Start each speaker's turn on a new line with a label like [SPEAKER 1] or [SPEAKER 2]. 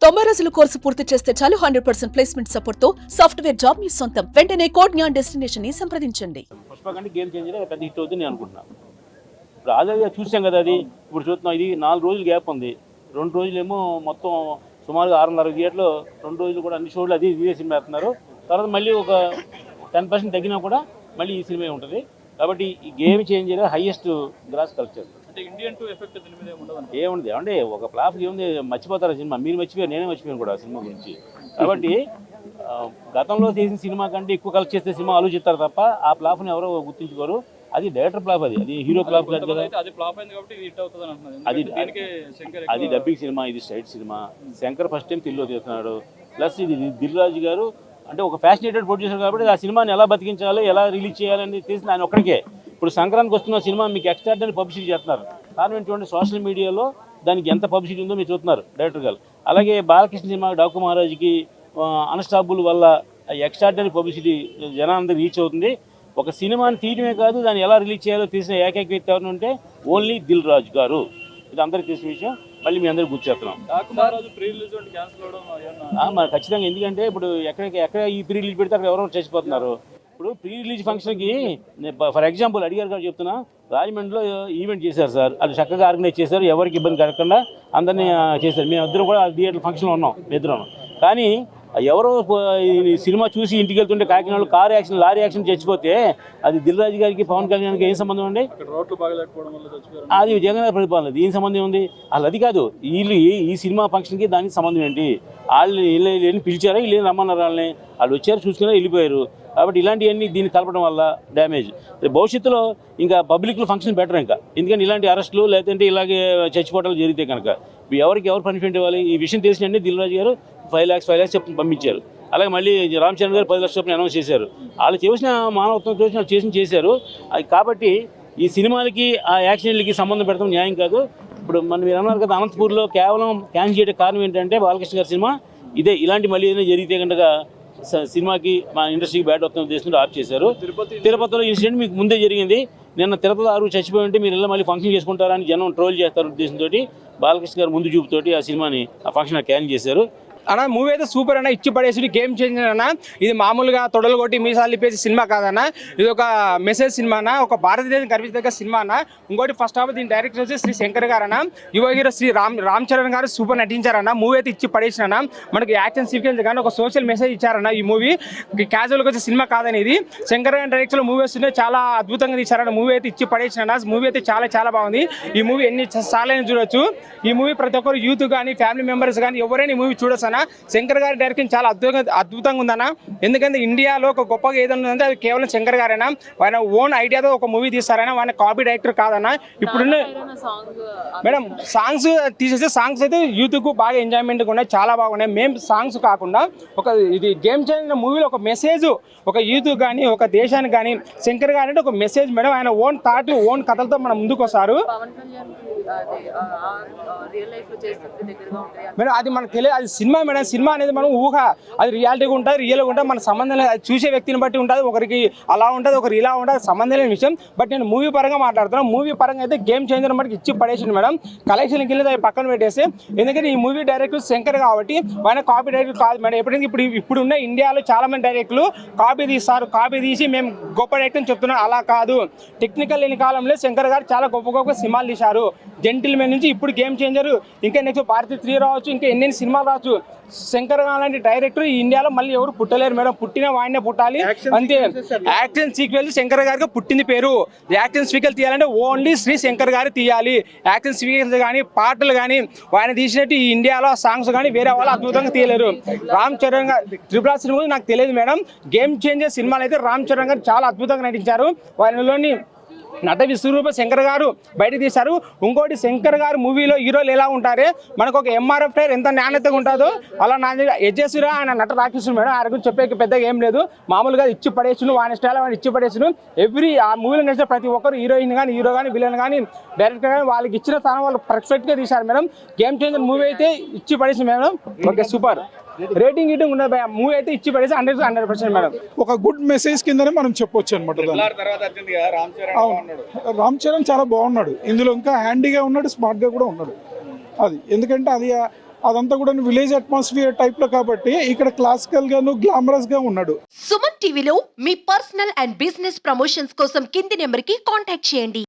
[SPEAKER 1] 90 రోజుల కోర్సు పూర్తి చేస్తే చాలు 100% ప్లేస్మెంట్ సపోర్ట్ తో సాఫ్ట్వేర్ జాబ్ మీ సొంతం. వెంటనే కోడ్ జ్ఞాన్ డెస్టినేషన్ ని సంప్రదించండి.
[SPEAKER 2] పుష్ప కంటే గేమ్ చేంజర్ పెద్ద హిట్ అవుతుంది నేను అనుకుంటున్నాను. ఇప్పుడు ఆల్రెడీ చూసాం కదా, అది ఇప్పుడు చూస్తున్నాం. ఇది 4 రోజులు గ్యాప్ ఉంది. 2 రోజులేమో మొత్తం సుమారుగా 6.5 థియేటర్లో 2 రోజులు కూడా అన్ని షోలు అది ఇదే సినిమా వేస్తున్నారు. తర్వాత మళ్ళీ ఒక 10% తగ్గినా కూడా మళ్ళీ ఈ సినిమా ఉంటుంది. కాబట్టి ఈ game changer highest gross culture.
[SPEAKER 3] అంటే ఇండియన్ 2 ఎఫెక్ట్ దీని మీద
[SPEAKER 2] ఏముంది అంటే ఒక ఫ్లాప్ ఏముంది, మర్చిపోతారు సినిమా. మీరు మర్చిపోయారు, నేనే మర్చిపోయాను కూడా సినిమా గురించి. కాబట్టి గతంలో చేసిన సినిమా కంటే ఎక్కువ కలెక్ట్ చేస్తే సినిమా ఆలోచిస్తారు తప్ప ఆ ఫ్లాప్ని ఎవరో గుర్తించుకోరు. అది డైరెక్టర్ ఫ్లాప్, అది హీరో ఫ్లాప్ కాదు కదా. అది డబ్బింగ్ సినిమా, ఇది straight cinema. Shankar first time తెలుగులో తీస్తున్నాడు. ప్లస్ ఇది దిల్ రాజు గారు అంటే ఒక ఫ్యాషనేటెడ్ ప్రొడ్యూసర్ కాబట్టి ఆ సినిమాని ఎలా బతికించాలి, ఎలా రిలీజ్ చేయాలని తెలిసిన ఆయన ఒక్కడికే. ఇప్పుడు సంక్రాంతికి వస్తున్న సినిమా మీకు ఎక్స్ట్రాడనరీ పబ్లిసిటీ చేస్తున్నారు. కారణం ఏంటంటే సోషల్ మీడియాలో దానికి ఎంత పబ్లిసిటీ ఉందో మీరు చూస్తున్నారు డైరెక్టర్ గారు. అలాగే బాలకృష్ణ సినిమా డాకు మహారాజ్కి అన్స్టాపుల్ వల్ల ఎక్స్ట్రాడనరీ పబ్లిసిటీ జనాలందరూ రీచ్ అవుతుంది. ఒక సినిమాని తీయడమే కాదు, దాన్ని ఎలా రిలీజ్ చేయాలో తెలిసిన ఏకైక వ్యక్తి ఎవరు ఉంటే ఓన్లీ దిల్ రాజు గారు. ఇది అందరికీ తెలిసిన విషయం. మళ్ళీ మీ అందరికి గుర్తుచేస్తున్నాం. మరి ఖచ్చితంగా, ఎందుకంటే ఇప్పుడు ఎక్కడ ఈ ప్రీ రిలీజ్ పెడితే అక్కడ ఎవరో చచ్చిపోతున్నారు. ఇప్పుడు ప్రీ రిలీజ్ ఫంక్షన్కి ఫర్ ఎగ్జాంపుల్ అడిగారు గారు చెప్తున్నా, రాజమండ్రిలో ఈవెంట్ చేశారు సార్. అది చక్కగా ఆర్గనైజ్ చేశారు, ఎవరికి ఇబ్బంది కలగకుండా అందరినీ చేశారు. మేము ఇద్దరు కూడా థియేటర్ ఫంక్షన్లో ఉన్నాం, ఇద్దరం. కానీ ఎవరో సినిమా చూసి ఇంటికి వెళ్తుంటే కాకినాడలో కారు యాక్సిడెంట్, లారీ యాక్సిడెంట్ చచ్చిపోతే అది దిల్ రాజు గారికి పవన్ కళ్యాణ్కి ఏం సంబంధం అండి? అది జగన్ గారి ప్రతిపాదన, ఏం సంబంధం ఉంది? అసలు అది కాదు. వీళ్ళు ఈ సినిమా ఫంక్షన్కి దానికి సంబంధం ఏంటి? వాళ్ళు వీళ్ళని పిలిచారా, వీళ్ళు రమ్మన్నారు వాళ్ళని, వాళ్ళు వచ్చారు చూసుకున్నా వెళ్ళిపోయారు. కాబట్టి ఇలాంటివన్నీ దీన్ని కలపడం వల్ల డ్యామేజ్. భవిష్యత్తులో ఇంకా పబ్లిక్లో ఫంక్షన్ బెటర్ ఇంకా, ఎందుకంటే ఇలాంటి అరెస్టులు లేదంటే ఇలాగే చచ్చిపోవటాలు జరిగితే కనుక ఎవరు పనిష్మెంట్ ఇవ్వాలి? ఈ విషయం తెలిసినండి దిల్ రాజు గారు 5 lakhs చెప్పి పంపించారు. అలాగే మళ్ళీ రామ్ చరణ్ గారు 10 లక్షల అనౌన్స్ చేశారు. వాళ్ళు చేసిన మానవత్వం చూసిన చేశారు. కాబట్టి ఈ సినిమాలకి ఆ యాక్సిడెంట్లకి సంబంధం పెడతాం న్యాయం కాదు. ఇప్పుడు మీరు అన్నారు కదా, అనంతపూర్లో కేవలం క్యాన్సిల్ చేయడం కారణం ఏంటంటే బాలకృష్ణ గారి సినిమా ఇదే. ఇలాంటి మళ్ళీ ఏదైనా జరిగితే కనుక సినిమాకి మా ఇండస్ట్రీకి బ్యాడ్ వస్తున్న ఉద్దేశంతో ఆఫ్ చేశారు. తిరుపతిలో ఇన్సిడెంట్ మీకు ముందే జరిగింది. నిన్న తిరుపతి 6 చచ్చిపోయి ఉంటే మీరు ఇలా మళ్ళీ ఫంక్షన్ చేసుకుంటారని జనం ట్రోల్ చేస్తారు ఉద్దేశంతో బాలకృష్ణ గారు ముందు చూపుతోటి ఆ సినిమాని ఆ ఫంక్షన్ క్యాన్సిల్ చేశారు.
[SPEAKER 4] అన్న మూవీ అయితే సూపర్ అన్న, ఇచ్చి పడేసి గేమ్ చేంజర్ అన్న. ఇది మామూలుగా తొడలు కొట్టి మీసాలు లిపేసి సినిమా కాదన్న, ఇది ఒక మెసేజ్ సినిమా అన్న, ఒక భారతదేశం గర్వించదగ్గ సినిమా అన్న. ఇంకోటి ఫస్ట్ హాఫ్ దీని డైరెక్టర్ వచ్చి శ్రీ శంకర్ గారు అన్న, యువ హీరో శ్రీ రామ్ చరణ్ గారు సూపర్ నటించారన్న. మూవీ అయితే ఇచ్చి పడేసిన మనకి యాక్షన్ సీక్వెన్స్ కానీ ఒక సోషల్ మెసేజ్ ఇచ్చారన్న. ఈ మూవీ క్యాజువల్గా వచ్చే సినిమా కాదని, ఇది శంకర్ గారి డైరెక్టర్లో మూవీ వస్తుంటే చాలా అద్భుతంగా తీశారన్న. మూవీ అయితే ఇచ్చి పడేసిన మూవీ అయితే చాలా బాగుంది. ఈ మూవీ ఎన్ని సార్లైనా చూడొచ్చు. ఈ మూవీ ప్రతి ఒక్కరు యూత్ కానీ ఫ్యామిలీ మెంబర్స్ కానీ ఎవరైనా ఈ మూవీ చూడొచ్చు అన్న. శంకర్ గారి డైరెక్షన్ చాలా అద్భుతంగా ఉందన్న. ఎందుకంటే ఇండియాలో ఒక గొప్పగా ఏదైనా ఉందంటే అది కేవలం శంకర్ గారైనా. ఆయన ఓన్ ఐడియాతో ఒక మూవీ తీస్తారైనా, ఆయన కాపీ డైరెక్టర్ కాదన్న. ఇప్పుడున్న మేడం సాంగ్స్ తీసేస్తే సాంగ్స్ అయితే యూత్కు బాగా ఎంజాయ్మెంట్గా ఉన్నాయి, చాలా బాగున్నాయి. మేము సాంగ్స్ కాకుండా ఒక ఇది గేమ్ చేంజర్ మూవీలో ఒక మెసేజ్ ఒక యూత్ కానీ ఒక దేశానికి కానీ శంకర్ గారు అంటే ఒక మెసేజ్ మేడం. ఆయన ఓన్ థాట్ ఓన్ కథలతో మనం ముందుకు వస్తారు మేడం. అది మనకు తెలియదు, అది సినిమా మేడం. సినిమా అనేది మనం ఊహ, అది రియాలిటీగా ఉంటుంది, రియల్గా ఉంటుంది, మన సంబంధం లేదు. అది చూసే వ్యక్తిని బట్టి ఉంటుంది, ఒకరికి అలా ఉంటుంది, ఒకరు ఇలా ఉంటుంది, సంబంధం లేని విషయం. బట్ నేను మూవీ పరంగా మాట్లాడుతున్నాను. మూవీ పరంగా అయితే గేమ్ చేంజర్ మనకి ఇచ్చి పడేసింది మేడం. కలెక్షన్కి వెళ్ళి అవి పక్కన పెట్టేసి, ఎందుకంటే ఈ మూవీ డైరెక్టర్ శంకర్ కాబట్టి ఆయన కాపీ డైరెక్టర్ కాదు మేడం. ఎప్పుడైనా ఇప్పుడు ఉన్న ఇండియాలో చాలా మంది డైరెక్టర్లు కాపీ తీస్తారు, కాపీ తీసి మేము గొప్ప డైరెక్టర్ అని చెప్తున్నాం. అలా కాదు. టెక్నికల్ లేని కాలంలో శంకర్ గారు చాలా గొప్ప సినిమాలు తీశారు. జెంటిల్మెన్ నుంచి ఇప్పుడు గేమ్ చేంజర్, ఇంకా నెక్స్ట్ భారతీ 3 రావచ్చు, ఇంకా ఎన్ని సినిమాలు రావచ్చు. శంకర్ లాంటి డైరెక్టర్ ఈ ఇండియాలో మళ్ళీ ఎవరు పుట్టలేరు మేడం. పుట్టిన వాడినే పుట్టాలి అంతే. యాక్షన్ సీక్వెల్ శంకర్ గారికి పుట్టింది పేరు. యాక్షన్ సీక్వెల్ తీయాలంటే ఓన్లీ శ్రీ శంకర్ గారు తీయాలి. యాక్షన్ సీక్వెల్స్ కానీ పాటలు కానీ ఆయన తీసినట్టు ఈ ఇండియాలో సాంగ్స్ కానీ వేరే వాళ్ళు అద్భుతంగా తీయలేరు. రామ్ చరణ్ గారు ట్రిపుల్ సినిమా నాకు తెలియదు మేడం. గేమ్ చేంజర్ సినిమాలు అయితే రామ్ చరణ్ గారు చాలా అద్భుతంగా నటించారు. వారిలోని నట విశ్వరూప శంకర్ గారు బయట తీశారు. ఇంకోటి శంకర్ గారు మూవీలో హీరోలు ఎలా ఉంటారే, మనకు ఒక ఎంఆర్ఎఫ్ టైర్ ఎంత నాణ్యతగా ఉంటుందో అలా నాణ్యత ఎడ్జేసురా ఆయన నట రాక్షసుడు మేడం. ఆయన గురించి చెప్పే పెద్దగా ఏం లేదు. మామూలుగా ఇచ్చి పడేసును, ఆయన స్టైల్ ఆయన ఇచ్చి పడేసును. ఎవ్రీ ఆ మూవీలో నడిచిన ప్రతి ఒక్కరు హీరోయిన్ కానీ హీరో కానీ విలన్ కానీ డైరెక్టర్ కానీ వాళ్ళకి ఇచ్చిన స్థానం వాళ్ళు పర్ఫెక్ట్గా తీశారు మేడం. గేమ్ చేంజర్ మూవీ అయితే ఇచ్చి పడేసింది మేడం. Okay super. రేటింగ్ గీటింగ్ ఉండదు భయ. మూవీ అయితే ఇచ్చి పడేసి 100% మేడం.
[SPEAKER 5] ఒక గుడ్ మెసేజ్ కిందనే మనం చెప్పొచ్చు అనమాట. రామ్ చరణ్ చాలా బాగున్నాడు ఇందులో, ఇంకా హ్యాండీగా ఉన్నాడు, స్మార్ట్గా కూడా ఉన్నాడు. అది ఎందుకంటే అది అదంతా కూడా విలేజ్ అట్మాస్ఫియర్ టైప్ లో కాబట్టి ఇక్కడ క్లాసికల్ గాను గ్లామరస్ గా ఉన్నాడు.
[SPEAKER 3] సుమన్ టీవీలో మీ పర్సనల్ అండ్ బిజినెస్ ప్రమోషన్స్ కోసం కింది నెంబర్కి కాంటాక్ట్ చేయండి.